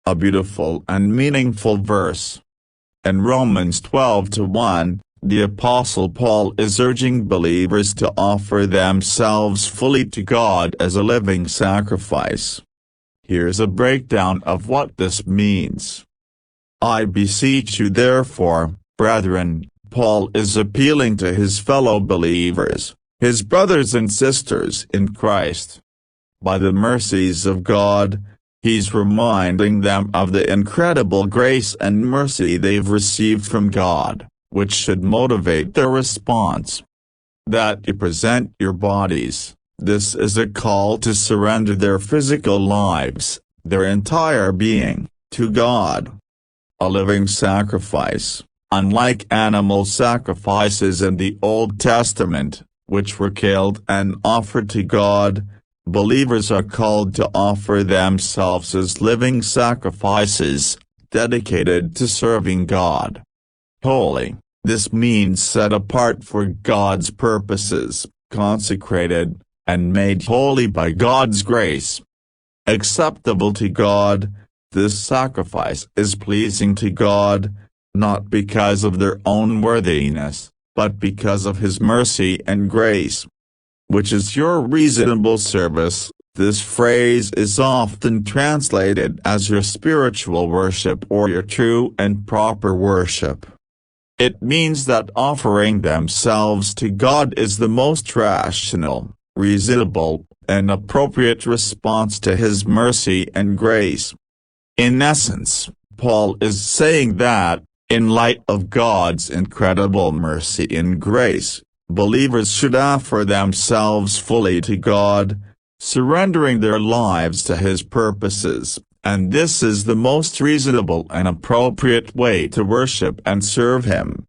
A beautiful and meaningful verse. In Romans 12:1, the Apostle Paul is urging believers to offer themselves fully to God as a living sacrifice. Here's a breakdown of what this means. I beseech you therefore, brethren, Paul is appealing to his fellow believers, his brothers and sisters in Christ. By the mercies of God, he's reminding them of the incredible grace and mercy they've received from God, which should motivate their response. That you present your bodies, this is a call to surrender their physical lives, their entire being, to God. A living sacrifice, unlike animal sacrifices in the Old Testament, which were killed and offered to God, believers are called to offer themselves as living sacrifices, dedicated to serving God. Holy, this means set apart for God's purposes, consecrated, and made holy by God's grace. Acceptable to God, this sacrifice is pleasing to God, not because of their own worthiness, but because of His mercy and grace. Which is your reasonable service. This phrase is often translated as your spiritual worship or your true and proper worship. It means that offering themselves to God is the most rational, reasonable, and appropriate response to His mercy and grace. In essence, Paul is saying that, in light of God's incredible mercy and grace, believers should offer themselves fully to God, surrendering their lives to His purposes, and this is the most reasonable and appropriate way to worship and serve Him.